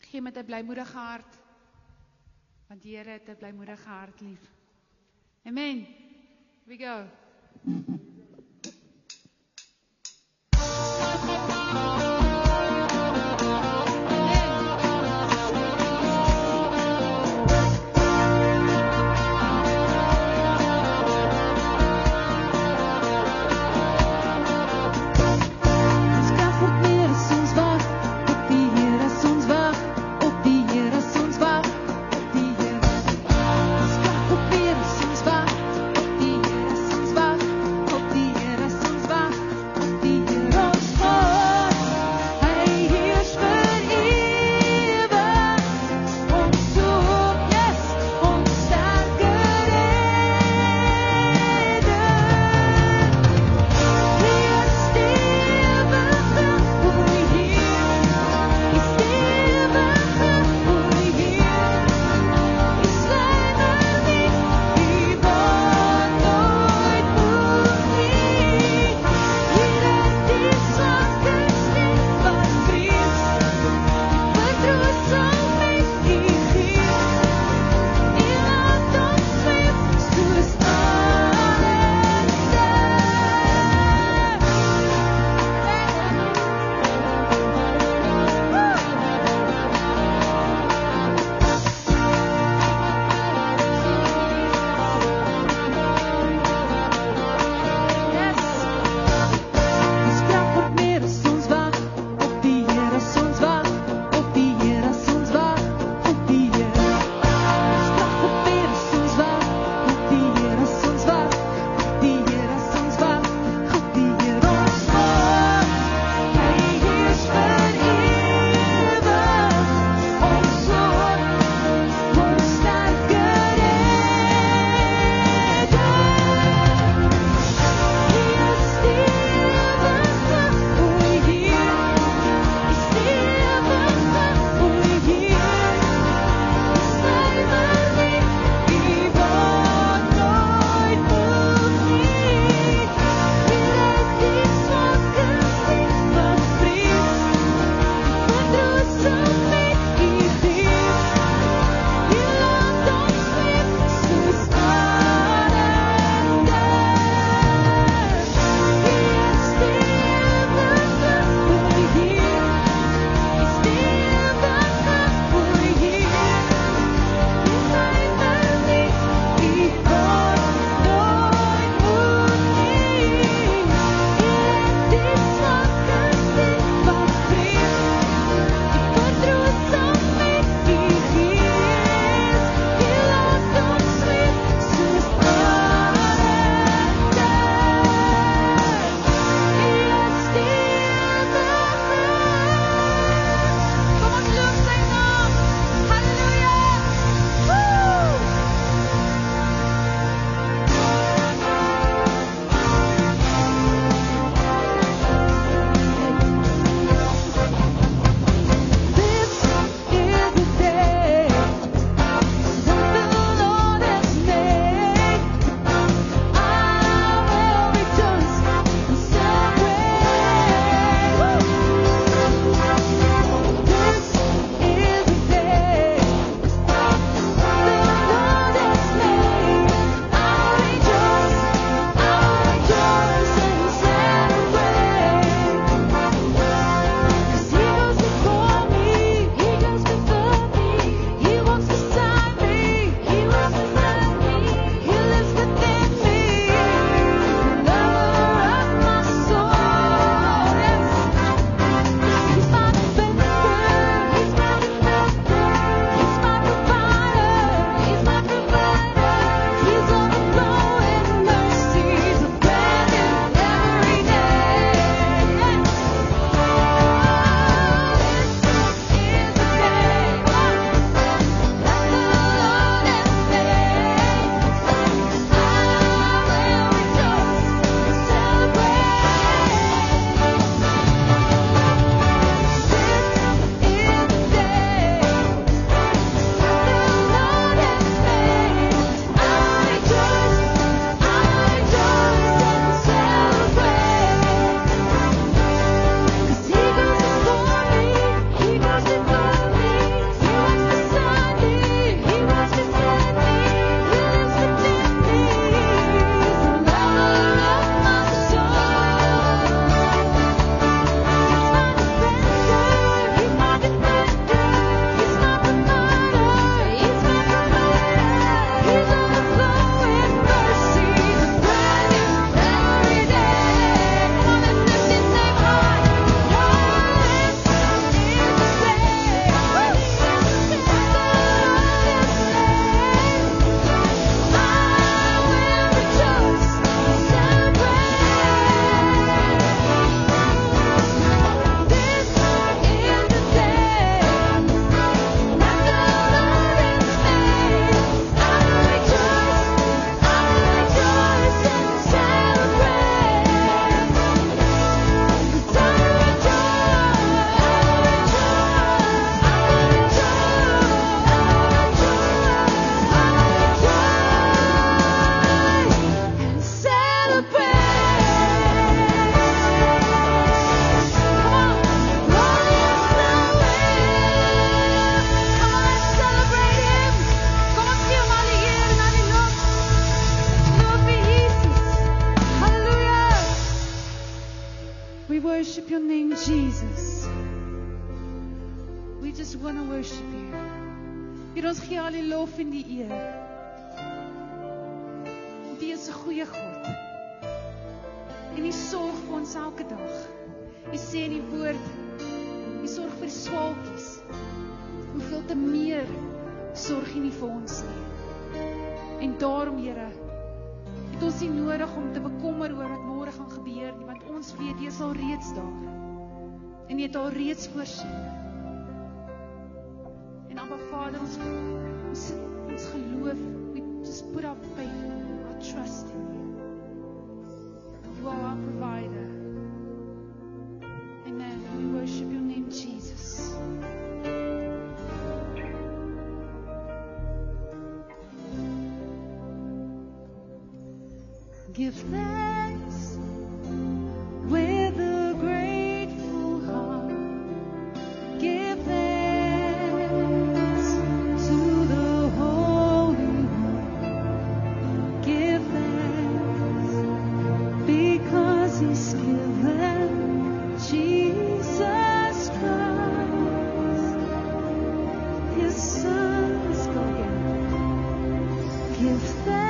Gee met 'n blymoedige hart, want die Here het 'n blymoedige hart lief. Amen. Here we go. Op die Here want to worship you. Here, ons gee al die lof en die eer. Die is 'n goeie God. En U sorg vir ons elke dag. U sê in die woord, U sorg vir die swaalkies. Hoeveel te meer sorg U nie vir ons nie. En daarom, Here, het ons nie nodig om te bekommer oor wat môre gaan gebeur nie, want ons weet U is al reeds daar. En U het al reeds voorsien. En Abba Vader, ons geloof, we just put our faith, our trust in You. You are our provider. Amen. We worship Your name, Jesus. Give thanks with a grateful heart. Give thanks to the Holy One. Give thanks because He's given Jesus Christ, His Son. Let's go again. Give thanks.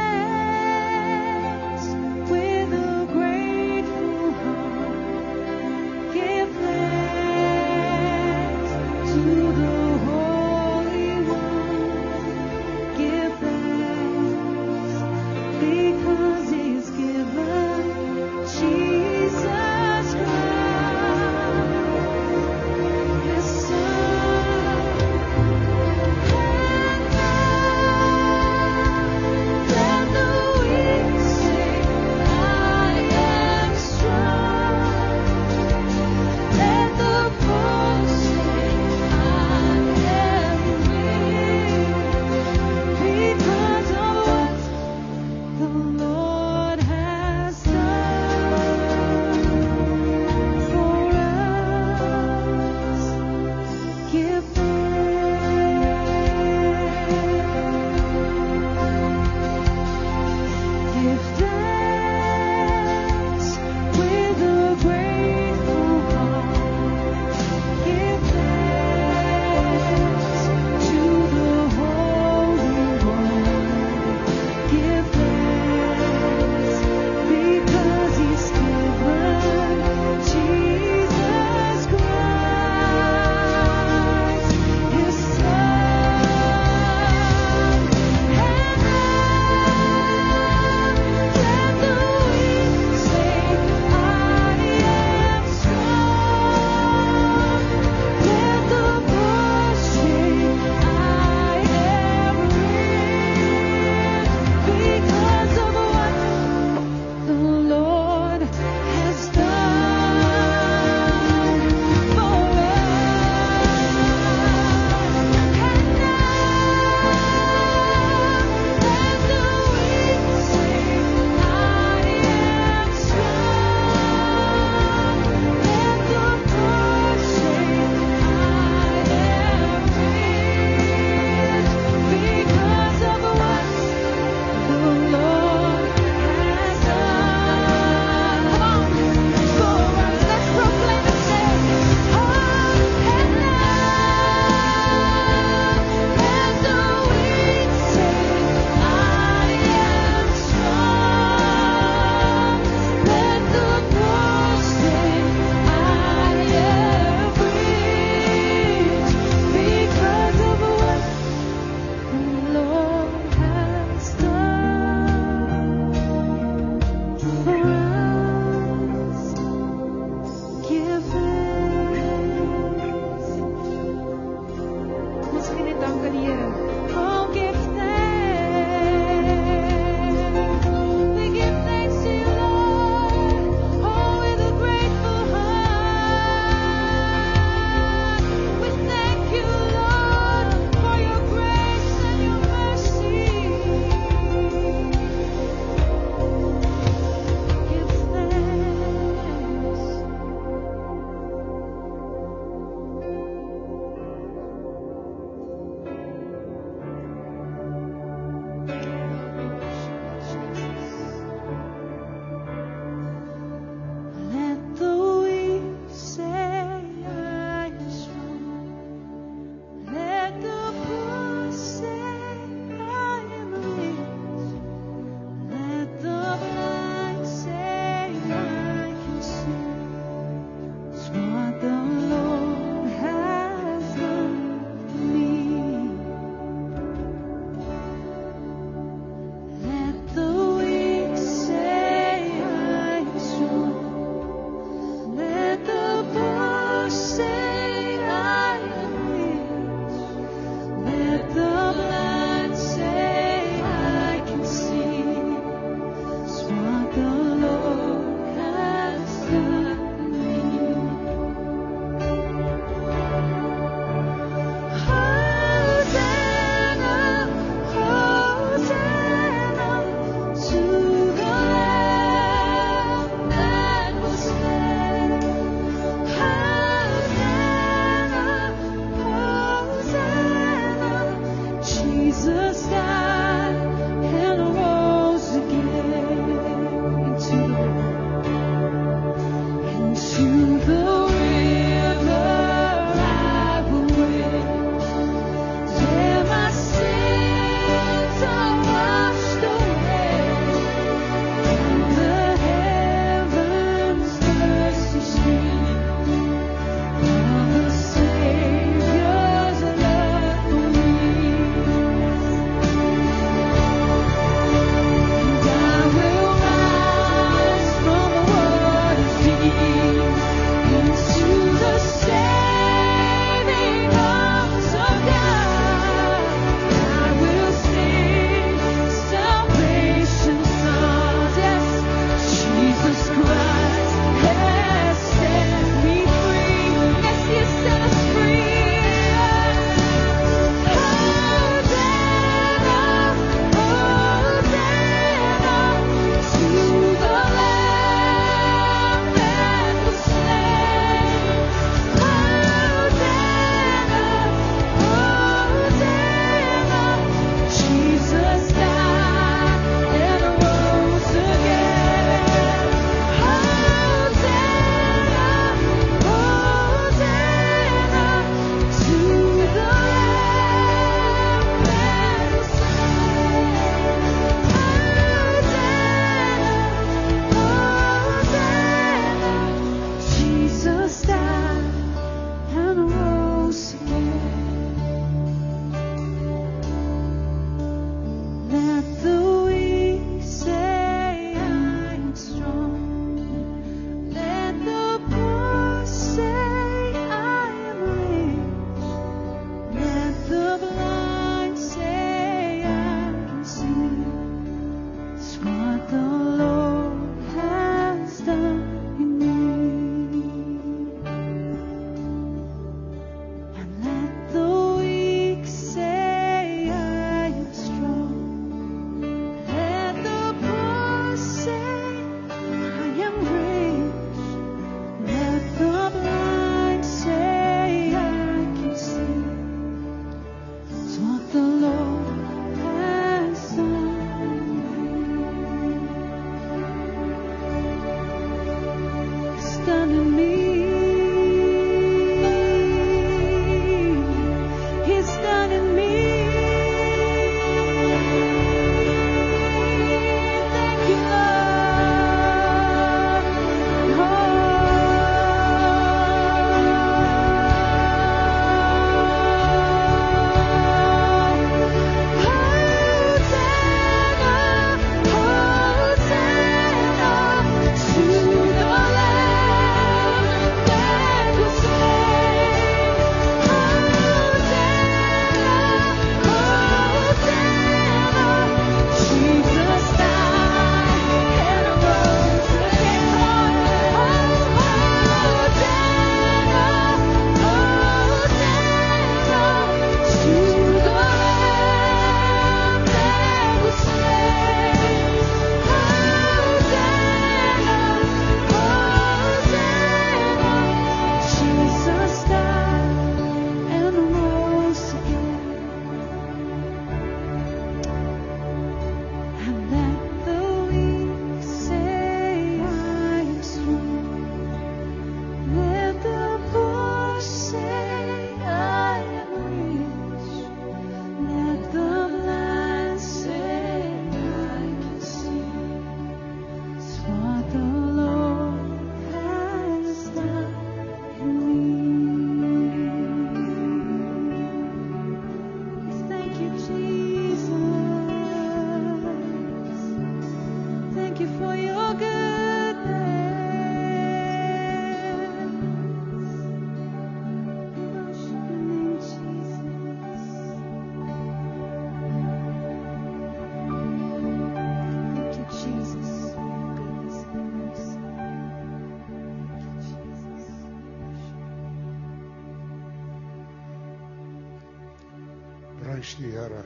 Prys die Here.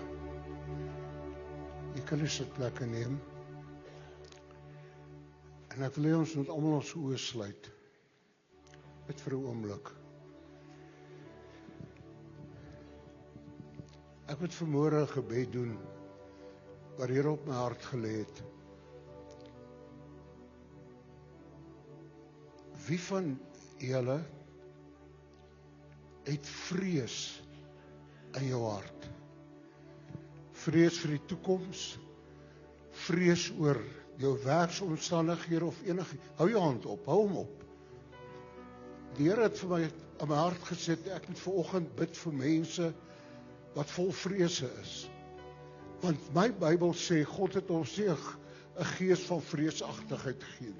Jy kan nie sitplekke neem. En ek wil hê ons moet almal ons oë sluit. Net vir 'n oomblik. Ek moet vanmôre 'n gebed doen wat hier op my hart gelê het. Wie van julle het vrees in jou hart? Vrees vir die toekoms, vrees oor jou werksomstandighede of enige. Hou jou hand op, hou hom op. Die Here het vir my in my hart gesit, ek moet vanoggend bid vir mense wat vol vrese is. Want my Bybel sê, God het ons nie 'n gees van vreesagtigheid gegee,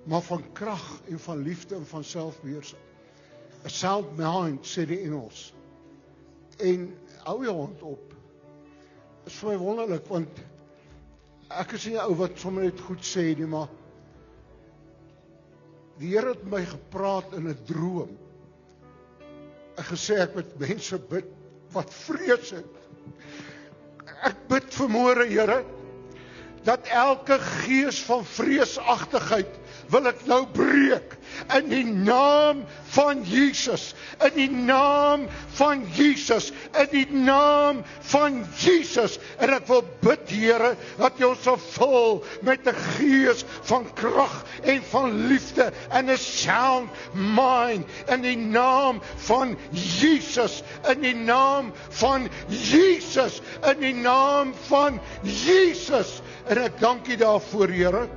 maar van krag en van liefde en van selfbeheersing. A sound mind, sê die Engels. En hou jou hand op. Dit is vir my wonderlik, want ek is nie 'n ou wat sommer net goed sê nie, maar die Here het my gepraat in 'n droom. Ek gesê ek moet mense bid wat vrees het. Ek bid vanmôre, Here, dat elke gees van vreesagtigheid wil ek nou breek in die naam van Jesus, in die naam van Jesus, in die naam van Jesus. En ek wil bid, Here, dat jy ons sal vul met 'n gees van krag en van liefde en 'n sound mind in die naam van Jesus, in die naam van Jesus, in die naam van Jesus. En ek dank U daarvoor, Here.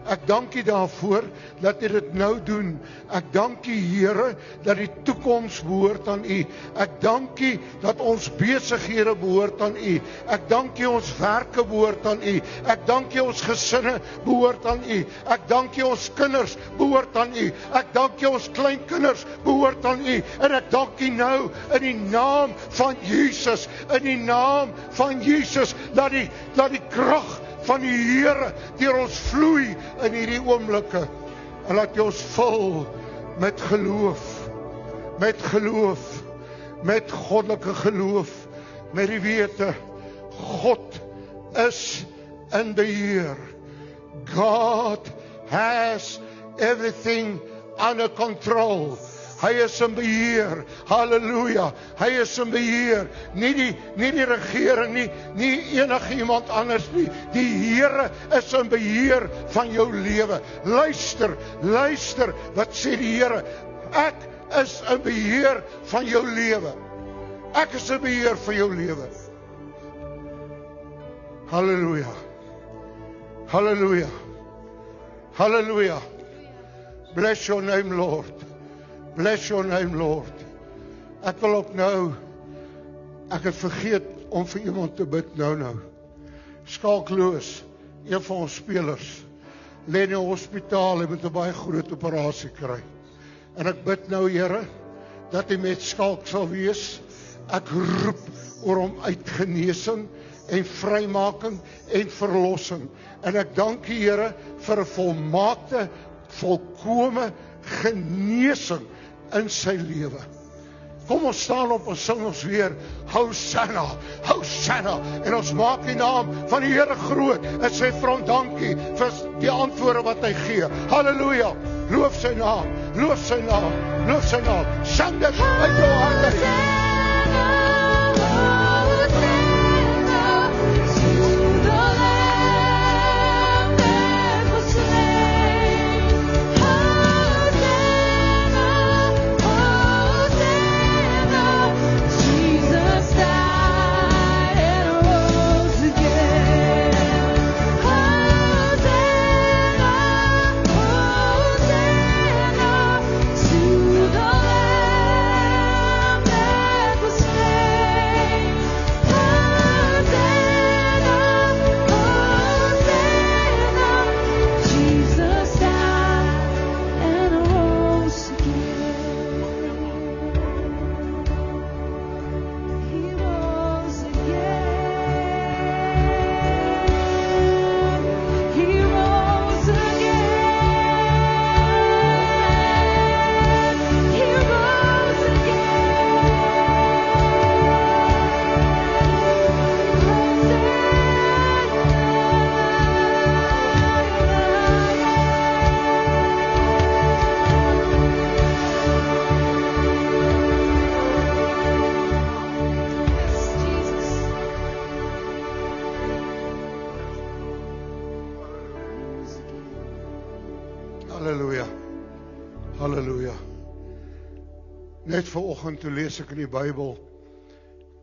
Ek dank U daarvoor dat U dit nou doen. Ek dank U, Here, dat die toekoms behoort aan U. Ek dank U dat ons besighede behoort aan U. Ek dank U ons werke behoort aan U. Ek dank U ons gesinne behoort aan U. Ek dank U ons kinders behoort aan U. Ek dank U ons kleinkinders behoort aan U. En ek dank U nou in die naam van Jesus, in die naam van Jesus, dat die krag van die Here deur ons vloei in hierdie oomblikke. En laat jy ons vul met geloof, met goddelike geloof, met die wete, God is in beheer. God has everything under control. Hy is in beheer. Halleluja. Hy is in beheer. Nie die regering nie enige iemand anders nie. Die Here is in beheer van jou lewe. Luister wat sê die Here? Ek is in beheer van jou lewe. Ek is in beheer van jou lewe. Halleluja. Halleluja. Halleluja. Bless your name, Lord. Bless your name, Lord. Ek wil ook nou, ek het vergeet om vir iemand te bid nou. Skalkloos, een van ons spelers, lê in die hospitaal en met 'n baie groot operasie kry. En ek bid nou, Here, dat hy met Skalk sal wees. Ek roep oor hom uit genesing en vrymaking en verlossing. En ek dank U, Here, vir 'n volmaakte, volkome genesing in sy lewe. Kom ons staan op en sing ons weer Hosanna, Hosanna. En ons maak die naam van die Here groot en sê vir hom dankie vir die antwoorde wat hy gee. Halleluja. Loof sy naam, loof sy naam, loof sy naam. Sing dit uit jou hart uit. Halleluja. Net vanoggend toe lees ek in die Bybel,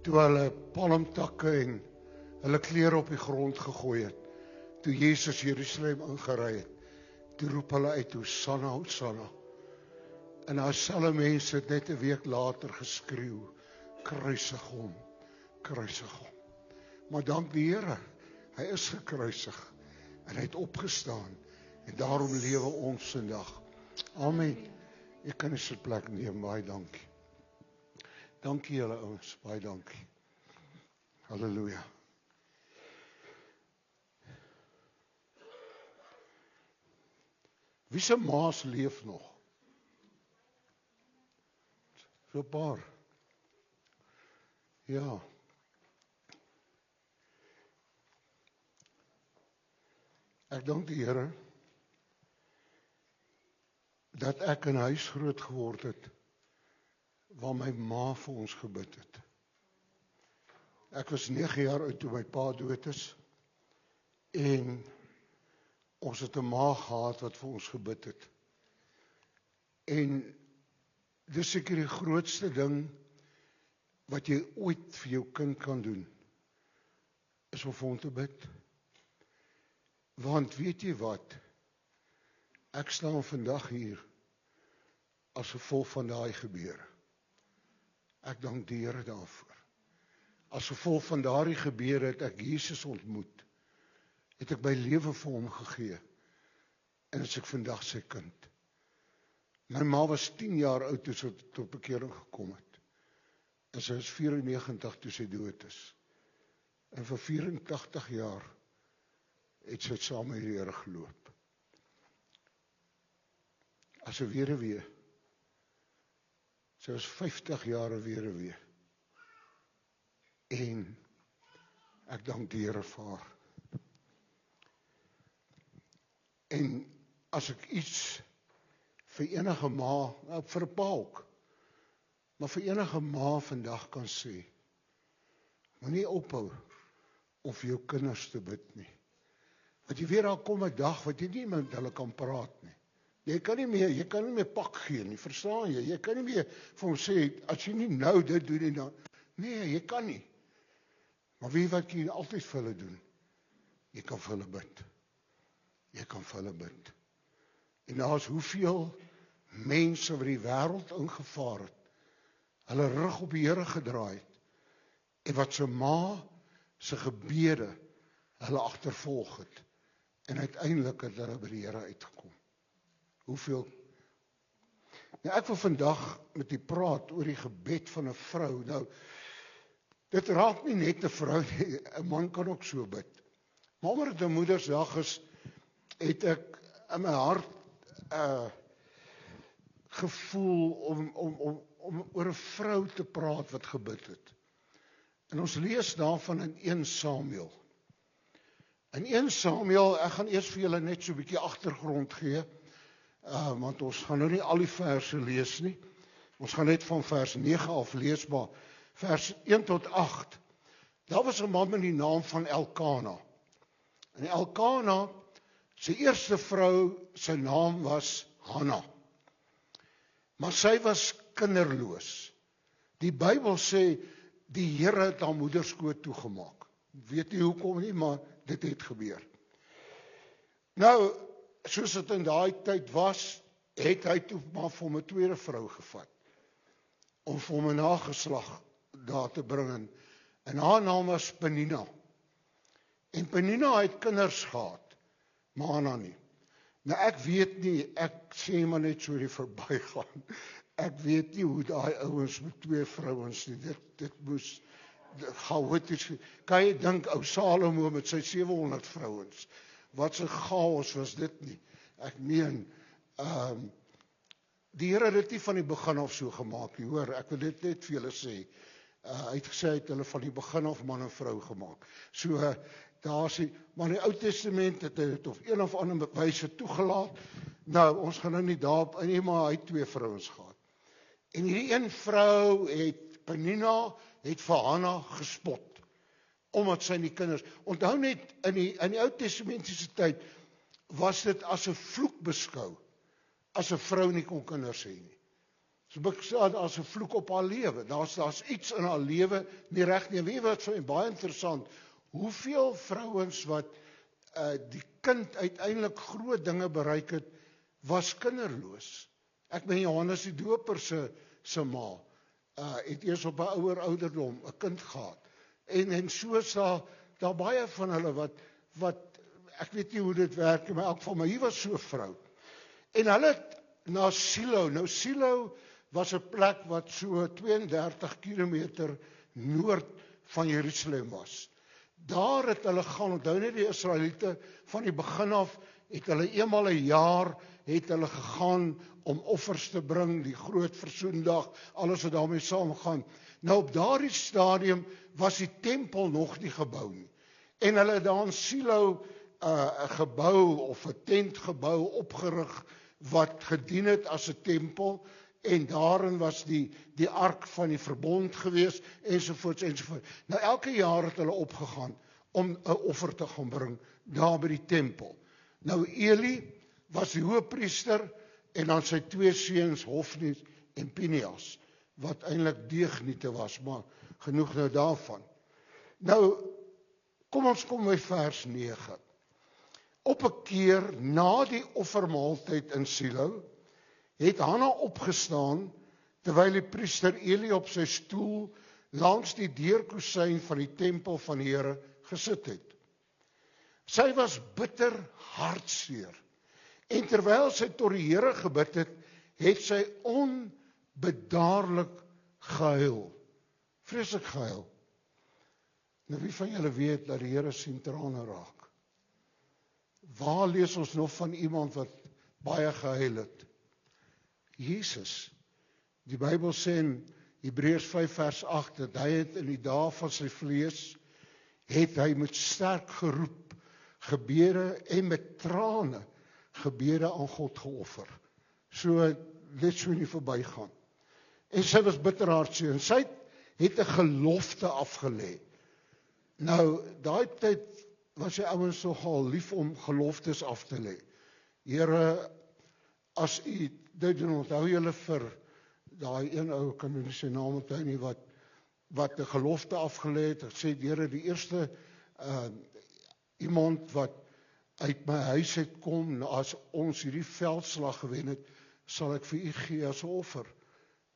toe hulle palmtakke en hulle klere op die grond gegooi het, toe Jesus Jerusalem ingery het, toe roep hulle uit, Hosanna, Hosanna. En dieselfde mense het net 'n week later geskreeu, kruisig hom, kruisig hom. Maar dank die Here, hy is gekruisig en hy het opgestaan en daarom lewe ons vandag. Amen. Ek kan nie sy plek neem, baie dankie. Dankie julle ouens, baie dankie. Halleluja. Wie se maas leef nog? So 'n paar. Ja. Ek dank die Here dat ek in 'n huis groot geword het waar my ma vir ons gebid het. Ek was 9 jaar oud toe my pa dood is en ons het 'n ma gehad wat vir ons gebid het. En dis seker die grootste ding wat jy ooit vir jou kind kan doen, is om vir hom te bid. Want weet jy wat? Ek staan vandag hier as gevolg van daai gebeure. Ek dank die Here daarvoor. As gevolg van daardie gebeure het ek Jesus ontmoet. Het ek my lewe vir hom gegee. En as ek vandag sy kind. My ma was 10 jaar oud toe sy tot bekering gekom het. En sy is 94 toe sy dood is. En vir 84 jaar het sy saam met die Here geloop. As 'n weduwee. Sy was 50 jaar 'n weduwee. En ek dank die Here vir haar. En as ek iets vir enige ma, vir 'n pa ook, maar vir enige ma vandag kan sê, moenie ophou om vir jou kinders te bid nie. Want jy weet daar kom 'n dag wat jy nie met hulle kan praat nie. Jy kan nie meer pak gee nie, verstaan jy? Jy kan nie meer vir hom sê, as jy nie nou dit doen nie, dan nee, jy kan nie. Maar weet wat jy altyd vir hulle doen? Jy kan vir hulle bid. Jy kan vir hulle bid. En daar is hoeveel mense wat die wêreld ingevaar het, hulle rug op die Here gedraai het, en wat se ma se gebede hulle agtervolg het, en uiteindelik het hulle by die Here uitgekom. Hoeveel? Nou ek wil vandag met u praat oor die gebed van 'n vrou. Nou, dit raak nie net 'n vrou nie, 'n man kan ook so bid. Maar omdat dit 'n Moedersdag is, het ek in my hart gevoel om oor 'n vrou te praat wat gebid het. En ons lees daarvan in 1 Samuel. In 1 Samuel, ek gaan eers vir julle net so 'n bietjie agtergrond gee, want ons gaan nou nie al die verse lees nie. Ons gaan net van vers 9 af lees, maar vers 1 tot 8. Daar was 'n man met die naam van Elkana. En Elkana, sy eerste vrou, sy naam was Hanna. Maar sy was kinderloos. Die Bybel sê, die Here het haar moederskoot toegemaak. Weet nie hoekom nie, maar dit het gebeur. Nou, soos dit in daai tyd was, het hy toe maar vir hom 'n tweede vrou gevat, om vir hom 'n nageslag daar te bring. En haar naam was Penina. En Penina het kinders gehad, maar Hanna nie. Nou ek weet nie, ek sê maar net so die verbygaan. Ek weet nie hoe daai ouens met 2 vrouens nie. Dit moes chaoties. Kan jy dink ou Salomo met sy 700 vrouens? Wat 'n chaos was dit nie. Ek meen, die Here het dit nie van die begin af so gemaak nie, hoor. Ek wil dit net vir julle sê. Hy het gesê hy het hulle van die begin af man en vrou gemaak. So daar sê, maar in die Ou Testament het hy dit op een of ander wyse toegelaat. Nou, ons gaan nou nie daarop in nie, maar hy het 2 vrouens gehad. En hierdie een vrou het, Penina, het vir Hanna gespot, omdat sy nie kinders, onthou net, in die Ou Testamentiese tyd, was dit as 'n vloek beskou, as 'n vrou nie kon kinders hê nie. So bestaan as 'n vloek op haar lewe. Daar's iets in haar lewe nie reg nie. Weet jy wat vir my baie interessant? Hoeveel vrouens wat die kind uiteindelik groot dinge bereik het, was kinderloos. Ek meen Johannes die Doper se ma het eers op 'n ouer ouderdom 'n kind gehad. En so is daar baie van hulle wat ek weet nie hoe dit werk nie, maar elk van my hier was so 'n vrou. En hulle het na Silo. Nou Silo was 'n plek wat so 32 kilometer noord van Jerusalem was. Daar het hulle gaan, onthou net die Israeliete van die begin af, het hulle eenmal 'n jaar het hulle gegaan om offers te bring, die groot versoendag, alles wat daarmee saamgaan. Nou op daardie stadium was die tempel nog nie gebou nie. En hulle het daar in Silo 'n gebou of 'n tentgebou opgerig wat gedien het as 'n tempel. En daarin was die ark van die verbond gewees, ensovoorts. Nou elke jaar het hulle opgegaan om 'n offer te gaan bring daar by die tempel. Nou Eli was die hoëpriester en dan sy twee seuns Hofni en Pinias, wat eintlik deugniete was, maar genoeg nou daarvan. Nou kom by vers 9. Op 'n keer na die offermaaltyd in Silo het Hanna opgestaan terwyl die priester Eli op sy stoel langs die deurkusyn van die tempel van die Here gesit het. Sy was bitter hartseer en terwyl sy tot die Here gebid het, het sy onbedaarlik gehuil. Vreeslik gehuil. Nou wie van julle weet dat die Here sien trane raak? Waar lees ons nog van iemand wat baie gehuil het? Jesus. Die Bybel sê in Hebreërs 5 vers 8 dat hy het in die dae van sy vlees het hy met sterk geroep, gebede en met trane gebede aan God geoffer. So let so nie verbygaan. En sy was bitter hartseer en sy het 'n gelofte afgelê. Nou daai tyd was die ouens nogal lief om geloftes af te lê. Here, as u dit doen, onthou julle vir daai een ou, kan nie sy naam onthou nie, wat 'n gelofte afgelê het, sê Here, die eerste iemand wat uit my huis uit kom, as ons hierdie veldslag gewen het, sal ek vir u gee as 'n offer.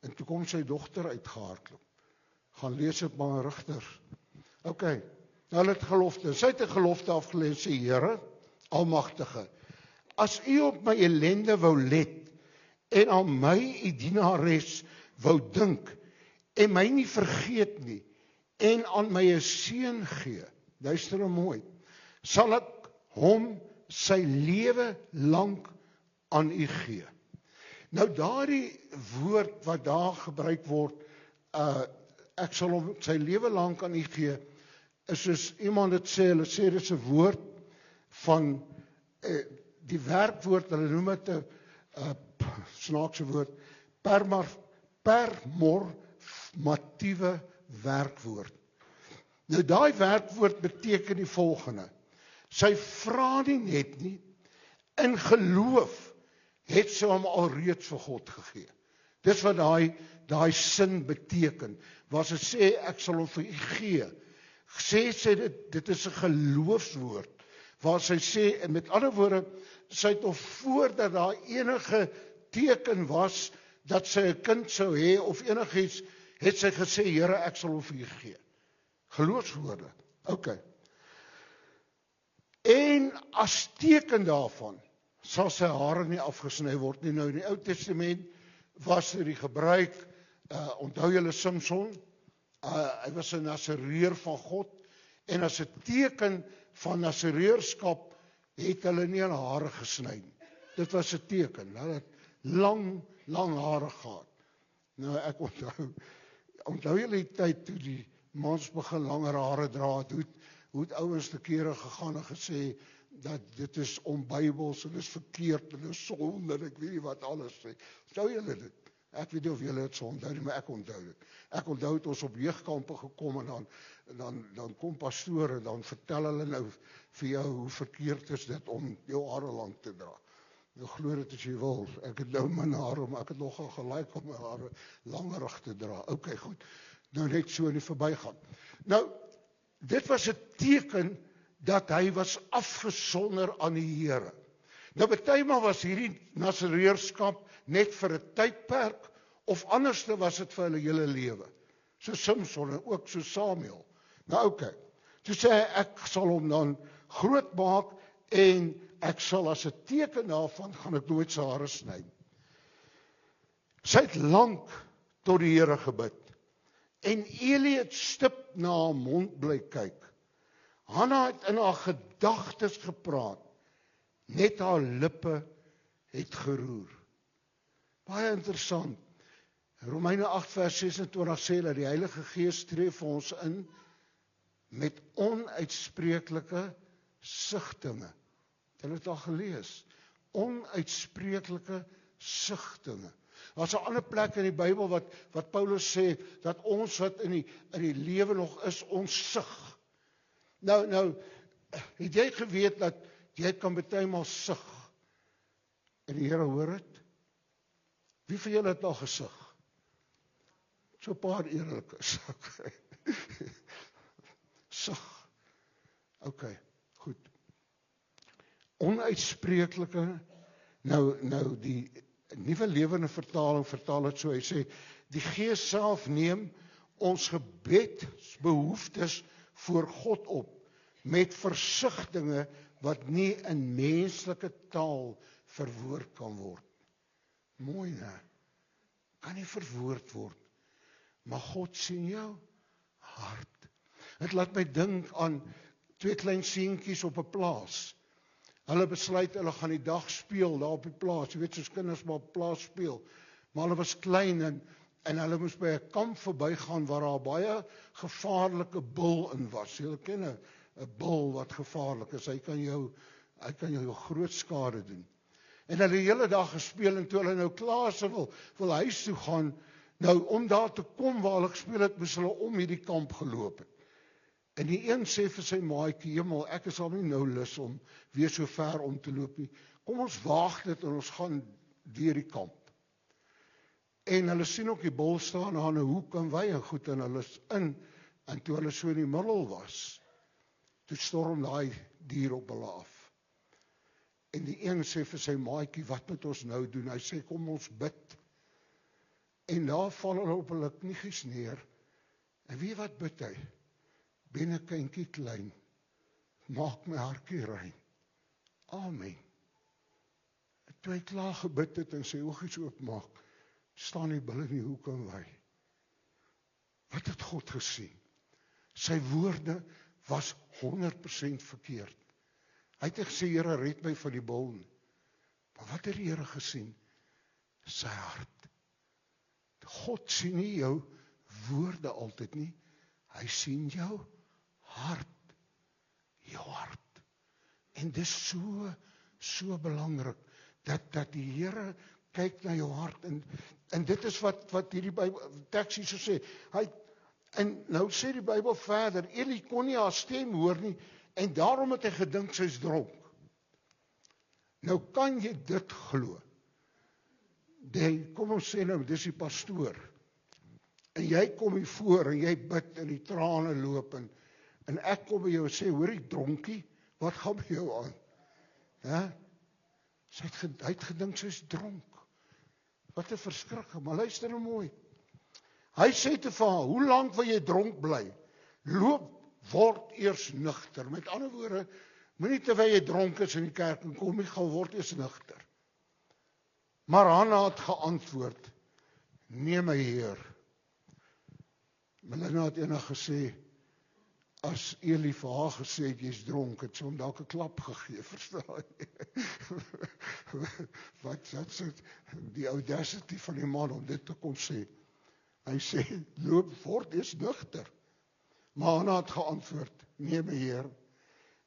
En toe kom sy dogter uitgehardloop. Gaan lees dit maar in Rigters. OK, nou hulle het gelofte. Sy het 'n gelofte afgelê en sê, Here, Almagtige, as u op my ellende wou let en aan my u dienares wou dink en my nie vergeet nie en aan my 'n seun gee, luister nou mooi, sal ek hom sy lewe lank aan u gee. Nou daardie woord wat daar gebruik word, ek sal hom sy lewe lank aan u gee, is soos iemand het sê, hulle sê dit is 'n woord van die werkwoord, hulle noem dit 'n snaakse woord, performatiewe werkwoord. Nou daai werkwoord beteken die volgende: sy vra nie net nie, in geloof het sy hom alreeds vir God gegee. Dis wat daai sin beteken. Waar sy sê ek sal hom vir u gee, sê dit is 'n geloofswoord. Waar sy sê, en met ander woorde, sy het of voordat daar enige teken was dat sy 'n kind sou hê of enigiets, het sy gesê, Here, ek sal hom vir u gee. Geloofswoorde. OK. En as teken daarvan sal sy hare nie afgesny word nie. Nou in die Ou Testament was dit die gebruik, onthou julle Samson, hy was 'n Nasareer van God, en as 'n teken van Nasareerskap het hulle nie hulle hare gesny nie. Dit was 'n teken. Hulle het lang hare gehad. Nou ek onthou julle die tyd toe die mans begin langer hare dra, hoe het ouens te kere gegaan en gesê dat dit is onbybels en dit is verkeerd en dit is sonde en ek weet nie wat alles sê. Onthou julle dit? Ek weet nie of julle dit so onthou nie, maar ek onthou dit. Ek onthou het ons op jeugkampe gekom en dan kom pastoor en dan vertel hulle nou vir jou hoe verkeerd is dit om jou hare lank te dra. Nou glo dit as jy wil. Ek het nou my hare, maar ek het nogal gelyk om my hare langerig te dra. OK, goed. Nou net so in die verbygaan. Nou, dit was 'n teken dat hy was afgesonder aan die Here. Nou partymal was hierdie Nasareërskap net vir 'n tydperk, of anderste was dit vir hulle hele lewe. So Samson en ook so Samuel. Nou OK. Toe sê hy, ek sal hom dan groot maak en ek sal as 'n teken daarvan gaan ek nooit sy hare sny. Sy het lank tot die Here gebid. En Eli het stip na haar mond bly kyk. Hanna het in haar gedagtes gepraat. Net haar lippe het geroer. Baie interessant. Romeine 8 vers 26 sê dat die Heilige Gees tree vir ons in met onuitspreeklike sigtinge. Hulle het al gelees. Onuitspreeklike sigtinge. Daar's 'n ander plek in die Bybel wat Paulus sê dat ons wat in die lewe nog is, ons sug. Nou het jy geweet dat jy kan bytelmal sug en die Here hoor dit? Wie van julle het al gesug? So 'n paar eerlikes. Sug. OK, goed. Onuitspreeklike, nou die Nuwe Lewende Vertaling vertaal dit so, hy sê, die Gees self neem ons gebedsbehoeftes voor God op, met versigtinge wat nie in menslike taal verwoord kan word. Mooi, né? Kan nie verwoord word, maar God sien jou hart. Het laat my dink aan 2 klein seentjies op 'n plaas. Hulle besluit, hulle gaan die dag speel daar op die plaas. Jy weet, soos kinders maar op plaas speel. Maar hulle was klein en hulle moes by 'n kamp verbygaan waar daar baie gevaarlike bul in was. Julle ken 'n bul wat gevaarlik is. Hy kan jou groot skade doen. En hulle die hele dag gespeel en toe hulle nou klaar is wil huis toe gaan, nou om daar te kom waar hulle gespeel het, moes hulle om hierdie kamp geloop het. En die een sê vir sy maatjie, "Hemel, ek is al nie nou lus om weer so ver om te loop nie. Kom ons waag dit en ons gaan deur die kamp." En hulle sien ook die bul staan aan 'n hoek en wy en goed en hulle is in. En toe hulle so in die middel was, toe storm daai dier op hulle af. En die een sê vir sy maatjie, "Wat moet ons nou doen?" Hy sê, "Kom ons bid." En daar val hulle op hulle kniegies neer. En weet wat bid hy? "Binnekindjie klein, maak my hartjie rein. Amen." En toe hy klaar gebid het en sy oogies oopmaak, staan die bil in die hoek en wy. Wat het God gesien? Sy woorde was 100% verkeerd. Hy het gesê, "Here, red my van die bil." Maar wat het die Here gesien? Sy hart. God sien nie jou woorde altyd nie. Hy sien jou hart. Jou hart. En dis so belangrik dat die Here kyk na jou hart en dit is wat hierdie Bybel teks hier so sê. En nou sê die Bybel verder, Eli kon nie haar stem hoor nie en daarom het hy gedink sy's dronk. Nou kan jy dit glo. Kom ons sê nou, dis die pastoor. En jy kom hier voor en jy bid en die trane loop en ek kom by jou en sê, "Hoorie dronkie, wat gaan by jou aan?" Hy het gedink sy's dronk. Wat 'n verskrikking, maar luister nou mooi. Hy sê te vir haar, "Hoe lank wil jy dronk bly? Loop, word eers nugter." Met ander woorde, moenie terwyl jy dronk is in die kerk en kom nie, gaan word eers nugter. Maar Hanna het geantwoord, "Nee my Heer." Melinda het eendag gesê, as Eli vir haar gesê het, "Jy's dronk," het sy hom dalk 'n klap gegee, verstaan jy? Wat sê die audacity van die man om dit te kon sê. Hy sê, "Loop, word eers nugter." Maar Hanna het geantwoord, "Nee my Heer,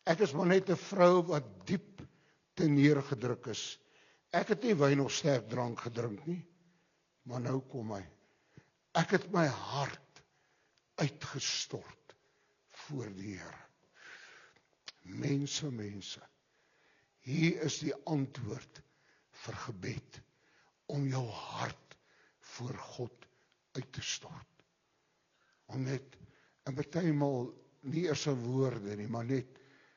ek is maar net 'n vrou wat diep te neergedruk is. Ek het nie wyn of sterk drank gedrink nie, maar nou kom hy. Ek het my hart uitgestort voor die Here." Mense, hier is die antwoord vir gebed, om jou hart voor God uit te stort. Om net, en partymal nie eers 'n woorde nie, maar net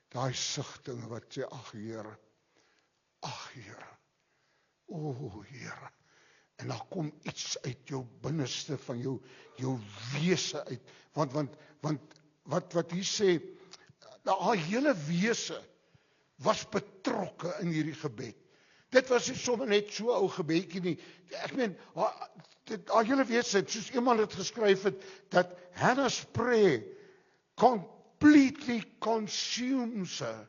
daai sigtinge wat sê, ag Here, o Here, en dan kom iets uit jou binneste van jou wese uit, want wat hier sê, haar hele wese was betrokke in hierdie gebed. Dit was nie sommer net so ou gebedjie nie. Ek meen, haar hele wese, soos iemand het geskryf het, dat Hannah's prayer completely consumes her.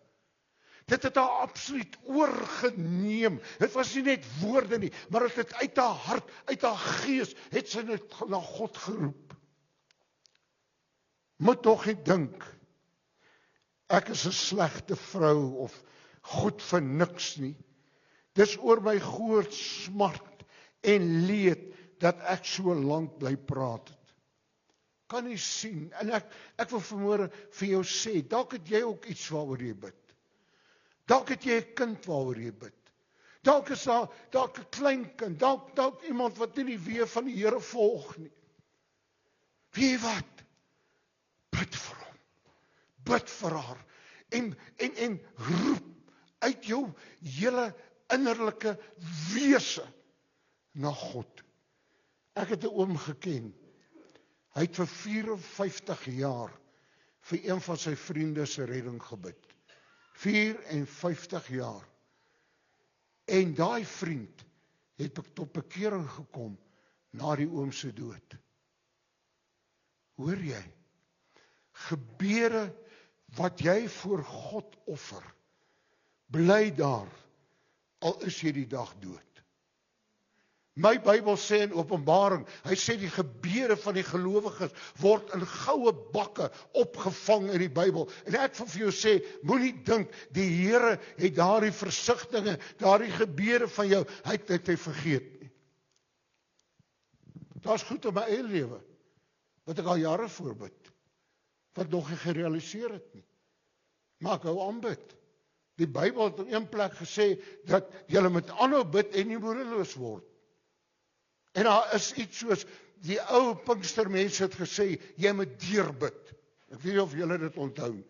Dit het haar absoluut oorgeneem. Dit was nie net woorde nie, maar dit het uit haar hart, uit haar gees, het sy net na God geroep. Moet tog nie dink, ek is 'n slegte vrou of goed vir niks nie. Dis oor my groot smart en leed dat ek so lank bly praat het. Kan jy sien, en ek wil vanmôre vir jou sê, dalk het jy ook iets waaroor jy bid. Dalk het jy 'n kind waaroor jy bid. Dalk is daar dalk 'n klein kind, dalk iemand wat nie die weë van die Here volg nie. Weet jy wat? Bid vir hom. Bid vir haar. En roep uit jou hele innerlike wese na God. Ek het 'n oom geken. Hy het vir 54 jaar vir een van sy vriende se redding gebid. 54 jaar. En daai vriend het tot bekering gekom na die oom se dood. Hoor jy? Gebede wat jy voor God offer, bly daar, al is jy die dag dood. My Bybel sê in Openbaring, hy sê die gebede van die gelowiges word in goue bakke opgevang in die Bybel. En ek wil vir jou sê, moenie dink die Here het daardie versigtinge, daardie gebede van jou, hy het vergeet nie. Daar's goed in my eie lewe wat ek al jare voorbid, wat nog nie gerealiseer het nie. Maar ek hou aanbid. Die Bybel het op een plek gesê dat jy moet aanhou bid en nie moedeloos word. En daar is iets soos, die ou Pinkstermense het gesê, jy moet deurbid. Ek weet nie of julle dit onthou.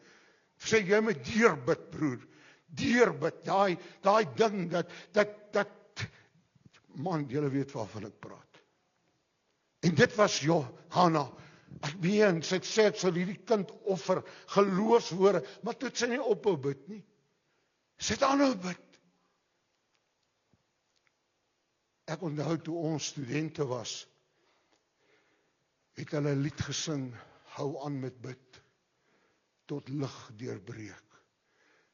Sê, jy moet deurbid, broer. Deurbid, daai ding, dat, man, julle weet waarvan ek praat. En dit was Johanna. Ek meen, sy het sê, ek sal hierdie kind offer, geloofswoorde, maar toe het sy nie ophou bid nie. Sy het aanhou bid. Ek onthou toe ons studente was, het hulle 'n lied gesing, hou aan met bid, tot lig deurbreek.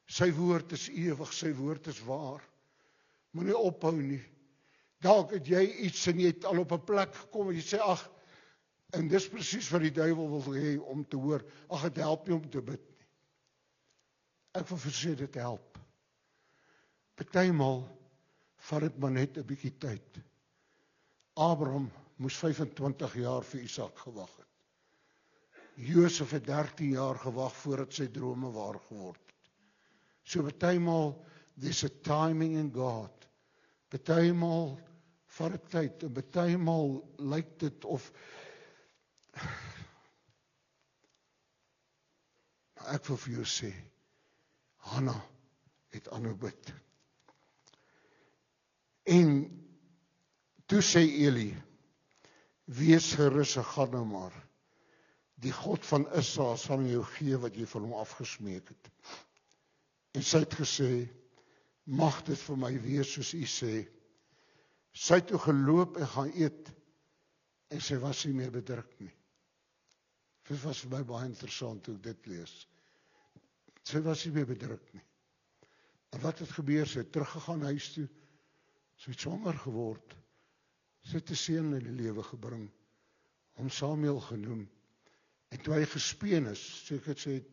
Sy woord is ewig, sy woord is waar. Moenie ophou nie. Dalk het jy iets en jy het al op 'n plek gekom en jy sê, ag, en dis presies wat die duiwel wil hê om te hoor, ag, dit help nie om te bid nie. Ek wil versê dit help. Partymal vat dit maar net 'n bietjie tyd. Abraham moes 25 jaar vir Isak gewag het. Josef het 13 jaar gewag voordat sy drome waar geword het. So partymal, there's a timing in God. Partymal vat dit tyd, en partymal lyk dit of maar ek wil vir jou sê, Hanna het aanhou bid. En toe sê Eli, wees gerus, gaan nou maar. Die God van Israel sal jou gee wat jy van hom afgesmeek het. En sy het gesê, mag dit vir my wees soos u sê. Sy het toe geloop en gaan eet, en sy was nie meer bedruk nie. Dit was vir my baie interessant toe ek dit lees. Sy was nie meer bedruk nie. En wat het gebeur? Sy het teruggegaan huis toe, sy het swanger geword, sy het 'n seun in die lewe gebring, hom Samuel genoem, en toe hy gespeen is, seker sy het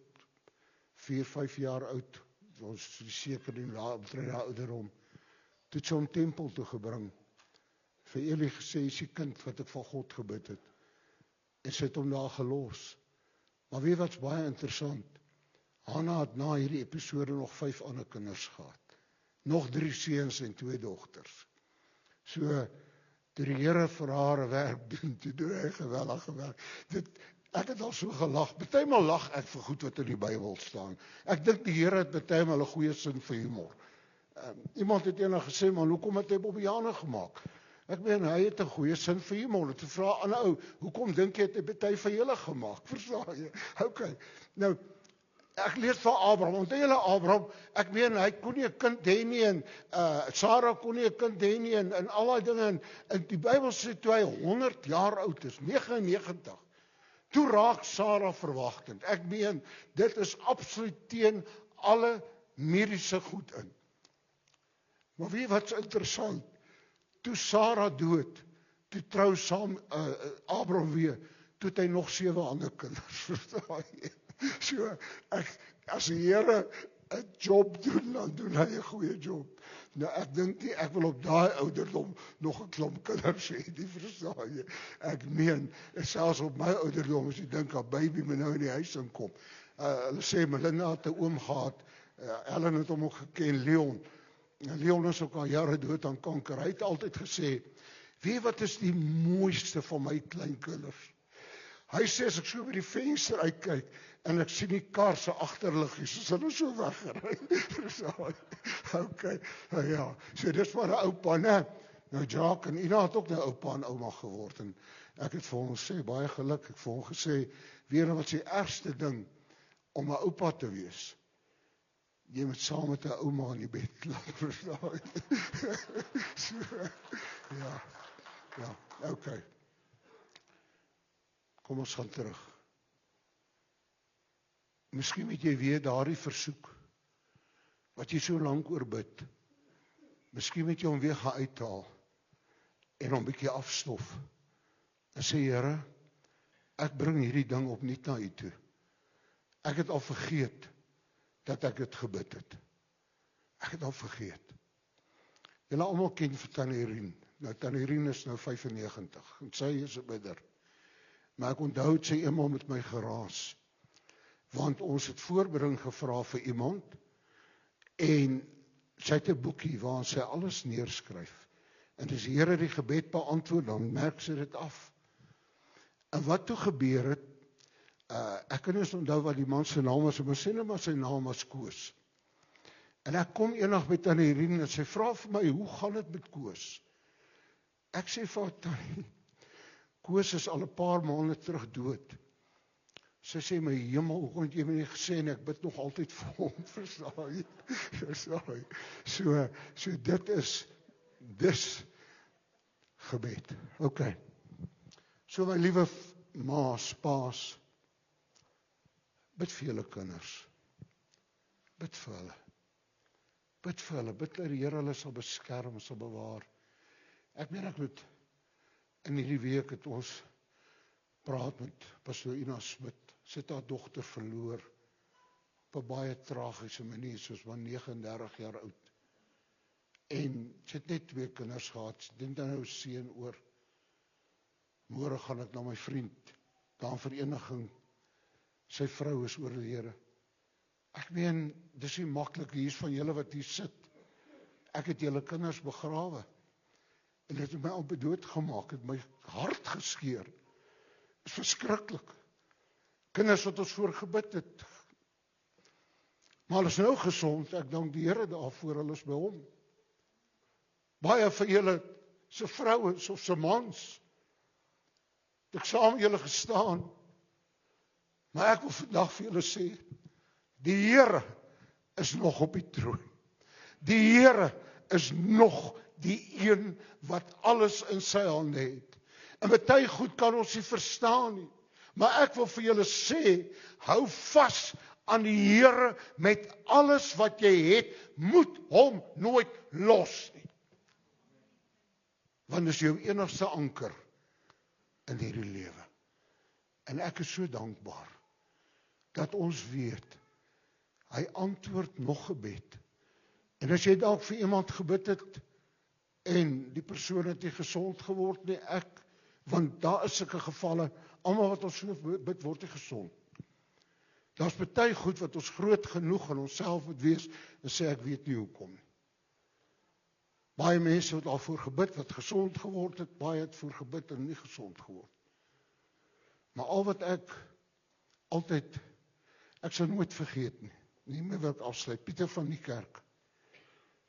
4-5 jaar oud, ons seker die omtrent daar ouderdom, toe het sy hom tempel toe gebring, vir Eli gesê, is die kind wat ek van God gebid het, en sy het hom daar gelos. Maar weet wat's baie interessant, Hanna het na hierdie episode nog 5 ander kinders gehad. nog 3 seuns en 2 dogters. So, toe die Here vir haar 'n werk doen, toe doen hy geweldige werk. Ek het al so gelag. Partymal lag ek vir goed wat in die Bybel staan. Ek dink die Here het partymal 'n goeie sin vir humor. Iemand het eendag gesê, maar hoekom het hy Bobbiane gemaak? Ek meen, hy het 'n goeie sin vir humor. Toe vra 'n ou, hoekom dink jy het hy party vir julle gemaak? Verstaan jy? Okay. Nou, ek lees van Abraham. Onthou julle Abraham, ek meen, hy kon nie 'n kind hê nie en Sarah kon nie 'n kind hê nie en al daai dinge en die Bybel sê toe hy 100 jaar oud is, 99. Toe raak Sarah verwagtend. Ek meen, dit is absoluut teen alle mediese goed in. Maar weet wat's interessant? Toe Sarah dood, toe trou saam Abraham weer, toe het hy nog 7 ander kinders. Verstaan jy? So, as die Here 'n job doen, dan doen hy 'n goeie job. Nou, ek dink nie, ek wil op daai ouderdom nog 'n klomp kinders hê, die verstaan jy. Ek meen, selfs op my ouderdom, as jy dink, 'n baby moet nou in die huis inkom. Hulle sê, Melinda het 'n oom gehad, Ellen het hom ook geken, Leon. Leon is ook al jare dood aan kanker. Hy het altyd gesê, weet wat is die mooiste van my kleinkinders? Hy sê, as ek so by die venster uitkyk, en ek sien die kar se agterliggies, soos hulle so weggery. Okay, ja, so dis maar 'n oupa, né? Nou Jacques en Ina het ook nou oupa en ouma geword, en ek het vir hom gesê, baie geluk, ek het vir hom gesê, weet jy wat is die ergste ding, om 'n oupa te wees? Jy moet saam met 'n ouma in die bed lag, verstaan jy? So, ja, okay. Kom ons gaan terug. Miskien moet jy weer daardie versoek, wat jy so lank oor bid, miskien moet jy hom weer gaan uithaal, en hom 'n bietjie afstof, en sê, Here, ek bring hierdie ding opnuut na U toe. Ek het al vergeet, dat ek dit gebid het. Ek het al vergeet. Julle almal ken vir Tannie Rien. Nou, Tannie Rien is nou 95, en sy is 'n bidder. Maar ek onthou het sy eenmaal met my geraas, want ons het voorbring gevra vir iemand, en sy het 'n boekie waar sy alles neerskryf. En as die Here die gebed beantwoord, dan merk sy dit af. En wat toe gebeur het, ek kan nie eens onthou wat die man se naam was, maar sê nou maar sy naam was Koos. En ek kom eendag met Tannie Rien, en sy vra vir my, hoe gaan dit met Koos? Ek sê vir haar, Tannie, Koos is al 'n paar maande terug dood. Sy sê, my hemel, hoe kon jy my nie gesê, en ek bid nog altyd vir hom, verstaan jy? So dit is dis gebed. Okay. So my liewe ma's, pa's, bid vir julle kinders. Bid vir hulle. Bid vir hulle. Bid dat die Here hulle sal beskerm, sal bewaar. Ek meen ek moet in hierdie week het ons praat met Pastoor Ina Smit. Sy het haar dogter verloor op 'n baie tragiese manier, soos maar 39 jaar oud. En sy het net 2 kinders gehad. Sy dink dan nou seun oor. Môre gaan ek na my vriend, daar in vereniging. Sy vrou is oor die Here. Ek meen, dis nie maklik, hier is van julle wat hier sit. Ek het julle kinders begrawe. En dit het my amper doodgemaak, het my hart geskeur. Dit is verskriklik. Kinders wat ons voor gebid het. Maar hulle is nou gesond, ek dank die Here daarvoor, hulle is by hom. Baie van julle se vrouens of se mans, het ek saam met julle gestaan. Maar ek wil vandag vir julle sê, die Here is nog op die troon. Die Here is nog die een wat alles in sy hande het. En baie goed kan ons nie verstaan nie. Maar ek wil vir julle sê, hou vas aan die Here met alles wat jy het, moet hom nooit los nie. Want dit is jou enigste anker in hierdie lewe. En ek is so dankbaar dat ons weet, hy antwoord nog gebed. En as jy dalk vir iemand gebid het, en die persoon het nie gesond geword nie, want daar is sulke gevalle, almal wat ons so bid, word nie gesond. Daar's baie goed wat ons groot genoeg in onsself moet wees, en sê ek weet nie hoekom nie. Baie mense het daarvoor gebid wat gesond geword het, baie het voor gebid en nie gesond geword. Maar al wat ek sal nooit vergeet nie meer wil ek afsluit. Pieter van die kerk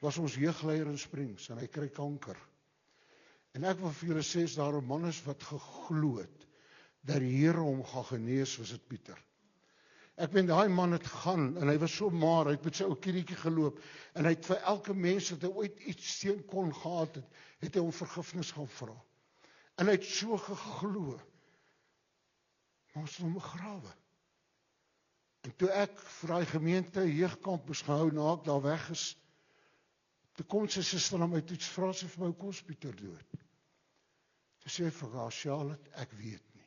was ons jeugleier in Springs en hy kry kanker. En ek wil vir julle sê, as daar 'n man is wat geglo het dat die Here hom gaan genees, was dit Pieter. Ek weet daai man het gegaan en hy was so maar, hy het met sy ou kindertjie geloop en hy het vir elke mens wat hy ooit iets teen kon gehad het hy om vergifnis gaan vra. En hy het so geglo. Maar ons het hom begrawe. En toe ek vir daai gemeente jeugkamp moes gehou na ek daar weg is, toe kom sy suster na my toe, vra sy vir my, kom ons Pieter dood. Toe sê hy vir haar, Charlotte, ek weet nie.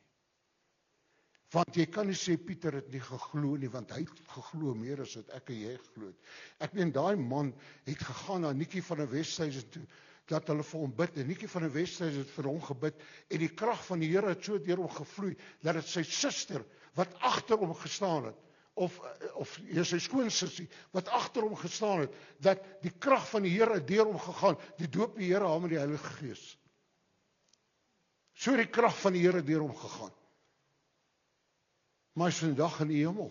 Want jy kan nie sê Pieter het nie geglo nie, want hy het geglo meer as wat ek en jy geglo het. Ek meen, daai man het gegaan na Nikkie van die Westhuizen toe, dat hulle vir hom bid, en Nikkie van die Westhuizen het vir hom gebid, en die krag van die Here het so deur hom gevloei, dat het sy suster, wat agter hom gestaan het, of sy skoonsussie, wat agter hom gestaan het, dat die krag van die Here deur hom gegaan, die doop die Here haar met die Heilige Gees. So die krag van die Here deur hom gegaan. Maar hy is vandag in die hemel.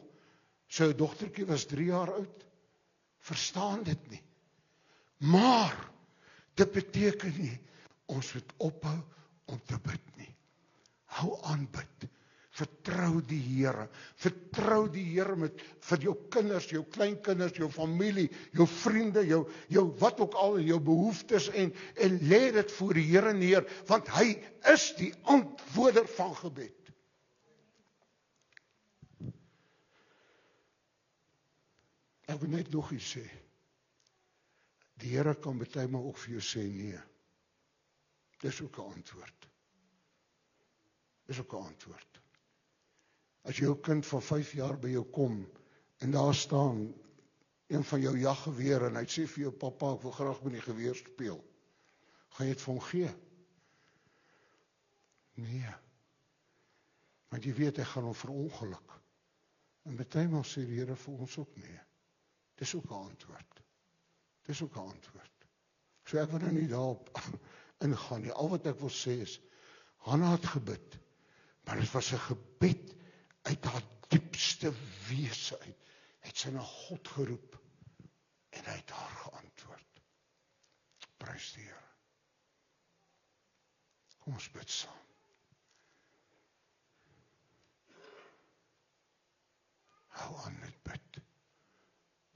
Sy dogtertjie was 3 jaar oud. Verstaan dit nie. Maar, dit beteken nie, ons moet ophou om te bid nie. Hou aan bid. Vertrou die Here. Vertrou die Here vir jou kinders, jou kleinkinders, jou familie, jou vriende, jou wat ook al, jou behoeftes en lê dit voor die Here neer, want hy is die antwoorder van gebed. Ek wil net nog iets sê. Die Here kan baie maal ook vir jou sê nee. Dis ook 'n antwoord. Dis ook 'n antwoord. As jou kind van 5 jaar by jou kom en daar staan een van jou jaggewere en hy sê vir jou, pappa, ek wil graag met die geweer speel. Gaan jy dit vir hom gee? Nee. Want jy weet, hy gaan hom verongeluk. En baie maal sê die Here vir ons ook nee. Dis ook 'n antwoord. Dis ook 'n antwoord. So ek wil nou nie daarop ingaan nie. Al wat ek wil sê is, Hanna het gebid, maar dit was 'n gebed uit haar diepste wese uit. Het sy na God geroep en hy het haar geantwoord. Prys die Here. Kom ons bid saam. Hou aan met bid.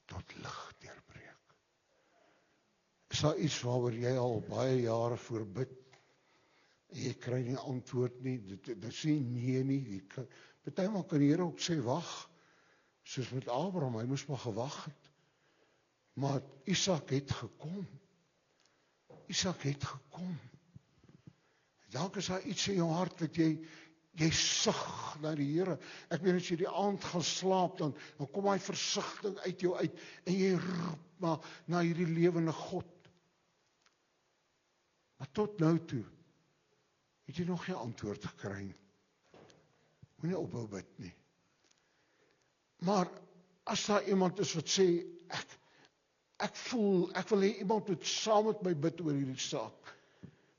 Tot lig deurbreek. Is daar iets waaroor jy al baie jare voor bid, en jy kry nie antwoord nie, dit sê nee nie, partymal kan die Here ook sê, wag, soos met Abraham, hy moes maar gewag het, maar Isak het gekom, dalk is daar iets in jou hart, wat jy sug na die Here. Ek weet as jy die aand gaan slaap, dan kom hy versigtiging uit jou uit, en jy roep maar na hierdie lewende God. Maar tot nou toe, het jy nog geen antwoord gekry nie. Moenie ophou bid nie. Maar, as daar iemand is wat sê, ek voel, ek wil hê iemand moet saam met my bid oor hierdie saak.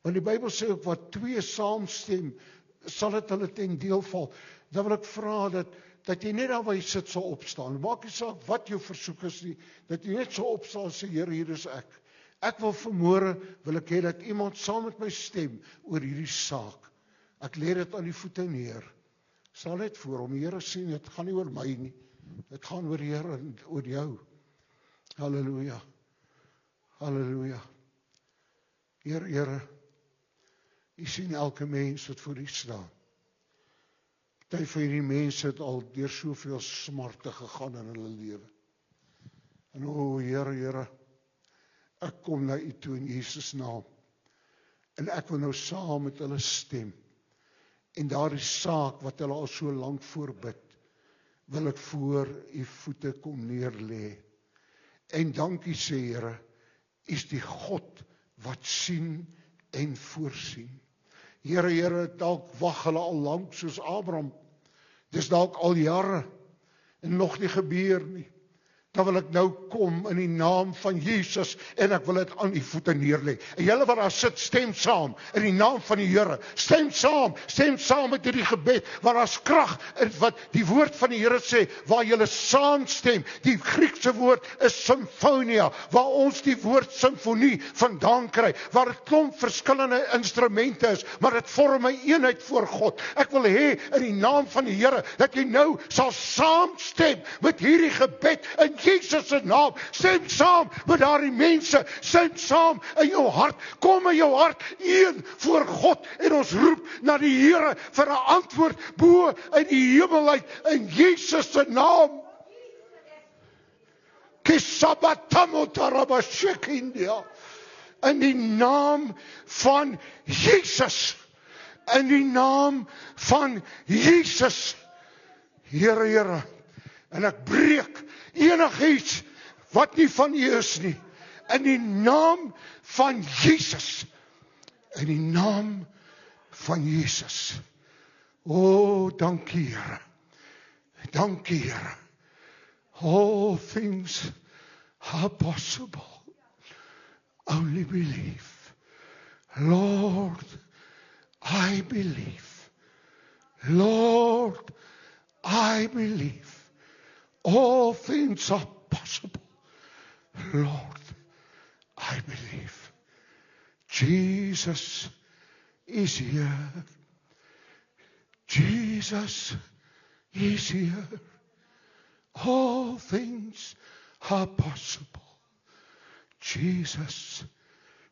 Want die Bybel sê ook, wat 2 saamstem, sal dit hulle ten deel val. Dan wil ek vra dat jy net daar waar jy sit sal opstaan. Maak nie saak wat jou versoek is nie, dat jy net sal opstaan en sê, Here, hier is ek. Ek wil vanmôre, wil ek hê dat iemand saam met my stem oor hierdie saak. Ek lê dit aan die voete neer. Sal net voor hom, Here sien, dit gaan nie oor my nie. Dit gaan oor die Here en oor jou. Halleluja. Halleluja. Here, U sien elke mens wat voor U staan. Party van hierdie mense het al deur soveel smarte gegaan in hulle lewe. En Here, ek kom na U toe in Jesus naam. En ek wil nou saam met hulle stem. En daardie saak wat hulle al so lank voorbid, wil ek voor U voete kom neerlê. En dankie sê Here, U is die God wat sien en voorsien. Here, dalk wag hulle al lank soos Abraham. Dis dalk al jare en nog nie gebeur nie. dan wil ek nou kom in die naam van Jesus en ek wil dit aan u voete neerlê. En julle wat daar sit, stem saam in die naam van die Here. Stem saam met hierdie gebed, waar daar's krag in wat die woord van die Here sê, waar julle saamstem. Die Griekse woord is symfonia, waar ons die woord simfonie vandaan kry, waar dit klomp verskillende instrumente is, maar dit vorm 'n eenheid voor God. Ek wil hê in die naam van die Here dat jy nou sal saamstem met hierdie gebed in Jesus se naam. Stem saam met daardie mense, stem saam in jou hart, kom in jou hart een voor God en ons roep na die Here vir 'n antwoord bo in die hemel uit in Jesus se naam. Kisabatamotarabasekindia. In die naam van Jesus. In die naam van Jesus. Here, en ek breek enigiets wat nie van U is nie. In die naam van Jesus. In die naam van Jesus. O, dankie Here. Dankie Here. All things are possible. Only believe. Lord, I believe. Lord, I believe. All things are possible. Lord, I believe. Jesus is here. Jesus is here. All things are possible. Jesus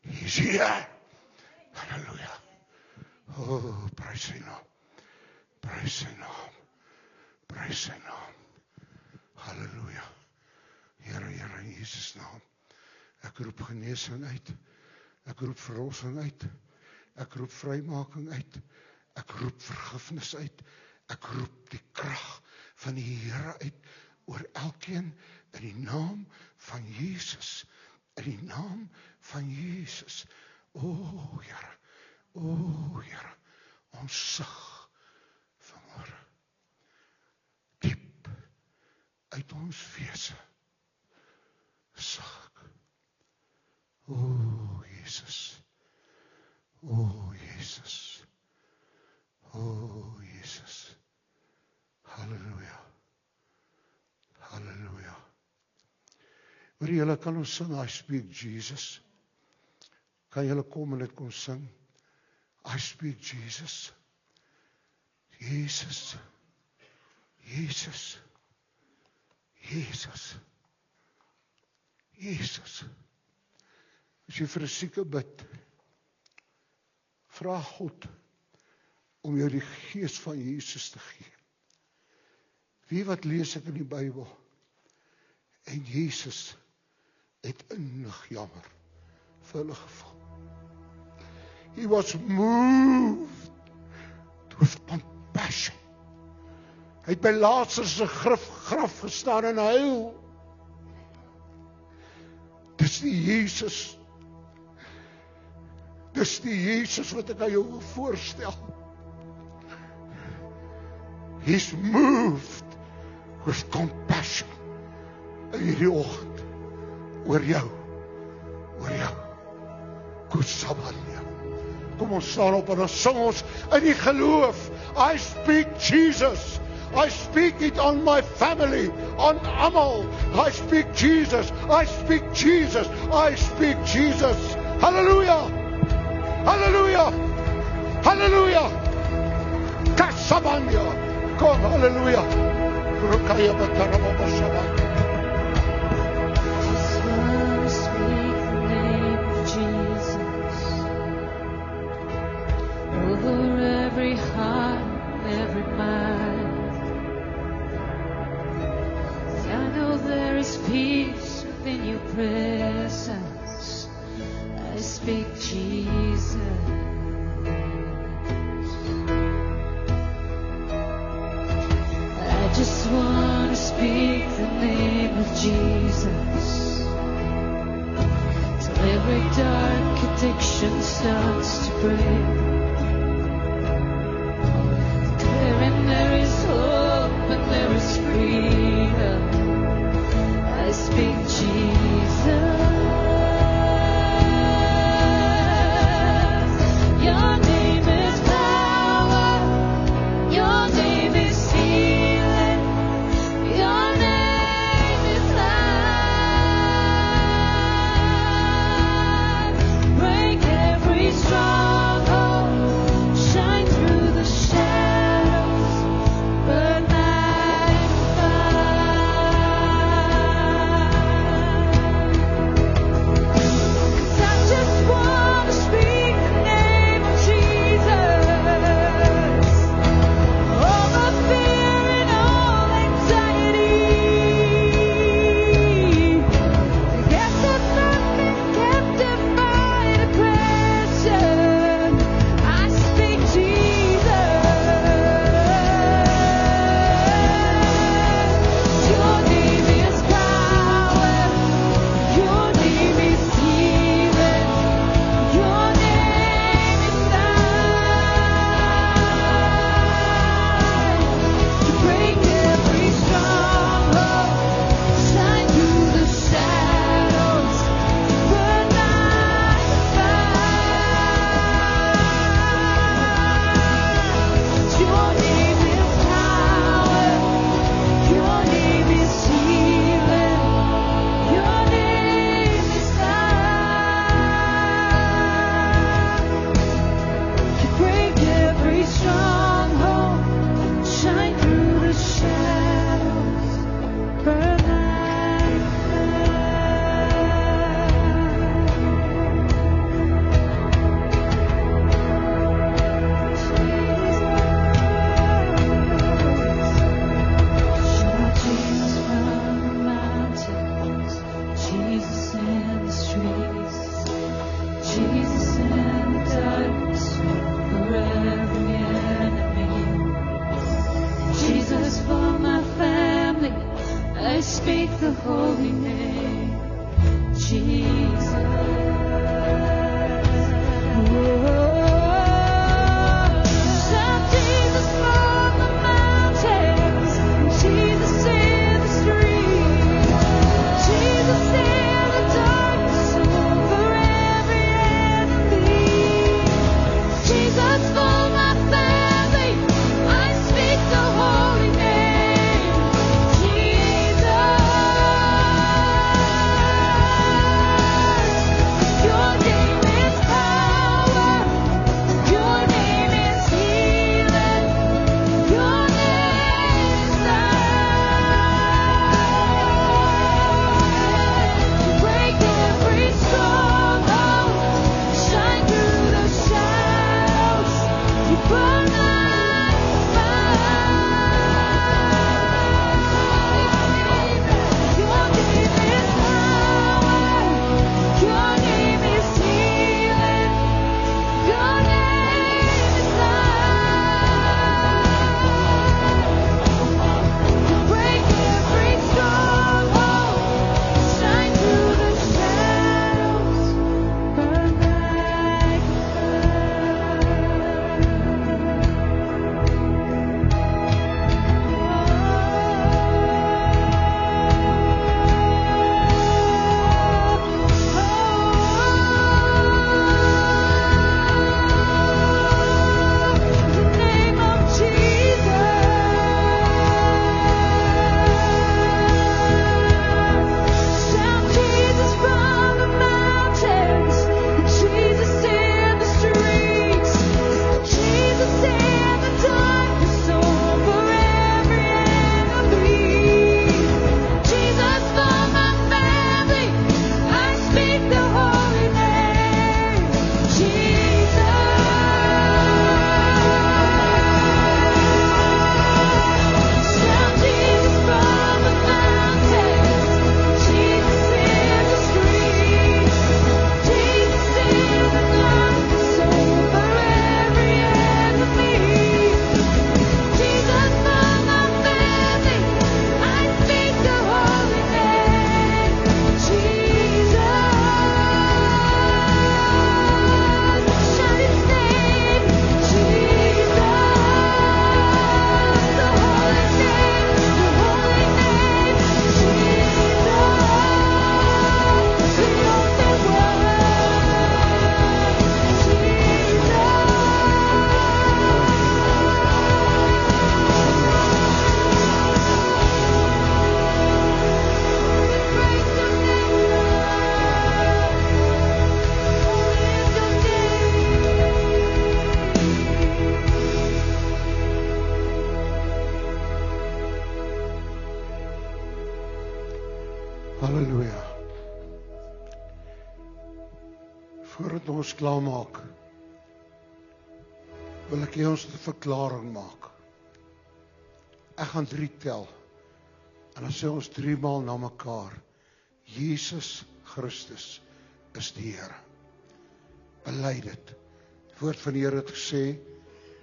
is here. Hallelujah. Oh, praise Sy naam. Praise Sy naam. Praise Sy naam. Hallelujah. Here, in Jesus naam. Ek roep genesing uit. Ek roep verlossing uit. Ek roep vrymaking uit. Ek roep vergifnis uit. Ek roep die krag van die Here uit oor elkeen in die naam van Jesus. In die naam van Jesus. O Here, ons sug vanmôre diep uit ons wese. Sug. O Jesus. O Jesus. O Jesus. Halleluja. Halleluja. Maar julle kan ons sing, I speak Jesus. Kan julle kom en dit kom sing? I speak Jesus. Jesus. Jesus. Jesus. Jesus. As jy vir 'n sieke bid, vra God om jou die gees van Jesus te gee. Wie wat lees ek in die Bybel? En Jesus het innig jammer vir hulle gevoel. He was moved with compassion. Hy het by Lazarus se graf gestaan en huil. Dis die Jesus. Dis die Jesus wat ek aan jou wil voorstel. He's moved with compassion. In hierdie oggend oor jou. Kusabania. Kom ons staan op en ons sing ons in die geloof. I speak Jesus. I speak it on my family, on almal. I speak Jesus. I speak Jesus. I speak Jesus. Hallelujah. Hallelujah. Hallelujah. Kasabania. Kom, hallelujah. Rukaya batarama basaba. Over every heart, every mind. I know there is peace within your presence. I speak Jesus. I just want to speak the name of Jesus. Till every dark addiction starts to break. And there is hope and there is freedom. I speak the holy name, Jesus. Shout Jesus from the mountains, Jesus in the streets, Jesus in the darkness over every enemy, Jesus for my family. I speak the holy name, Jesus. Your name is power. Your name is healing. Your name is life. Break every stronghold. Shine through the shadows. You burn like fire. Your name is power. Your name is healing. Your name is life. Break every stronghold. Shine through the shadows. Burn like the name of Jesus. Shout Jesus from the mountains, Jesus in the streets, Jesus in the darkness over every enemy, Jesus for my family. I speak the holy name, Jesus. Shout Jesus from the mountains, Jesus in the streets, Jesus in the darkness over every enemy, Jesus for my family. I speak the holy name, Jesus. Shout His name, Jesus. The holy name, Jesus. The only one, Halleluja. Voordat ons klaarmaak, wil ek hê ons 'n verklaring maak. Ek gaan 3 tel. En dan sê ons 3 maal na mekaar: Jesus Christus is die Here. Bely dit. Die woord van die Here het gesê,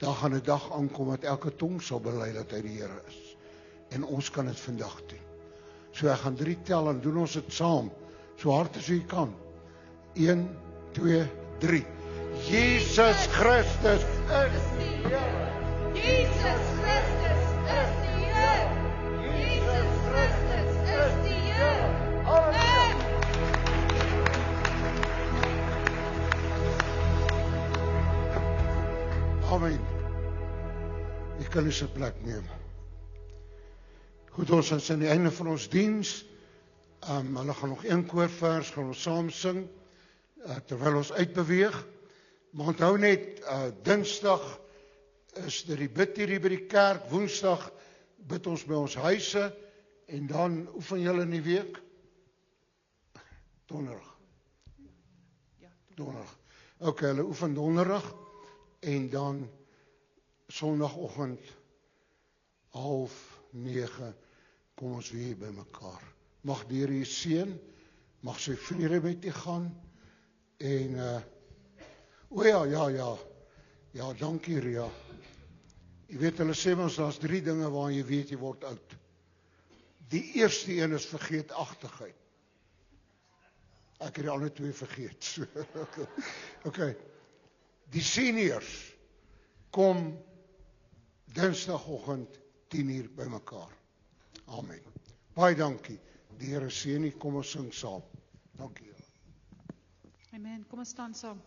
daar gaan 'n dag aankom wat elke tong sal bely dat hy die Here is. En ons kan dit vandag doen. So ek gaan 3 tel en doen ons dit saam, so hard as jy kan. 1, 2, 3. Jesus Christus is die Here. Jesus Christus is die Here. Jesus Christus is die Here. Amen. Amen. Ek kan nie sy plek neem. Goed, ons is aan die einde van ons diens. Hulle gaan nog 1 koorvers gaan ons saam sing terwyl ons uitbeweeg. Maar onthou net, Dinsdag is dit die bid hier by die kerk, Woensdag bid ons by ons huise en dan oefen julle in die week. Donderdag. Donderdag. Okay, hulle oefen Donderdag en dan Sondagoggend 8:30 kom ons weer by mekaar. Mag die Here u seën, mag sy vrede met u gaan en ja, dankie Ria. Jy weet hulle sê ons daar's 3 dinge waar jy weet jy word oud. Die eerste een is vergeetachtigheid. Ek het die ander twee vergeet. Okay. Die seniors kom Dinsdagoggend 10:00 by mekaar. Amen. Baie dankie. Die Here seën u, kom ons sing saam. Dankie. Amen. Kom ons staan saam.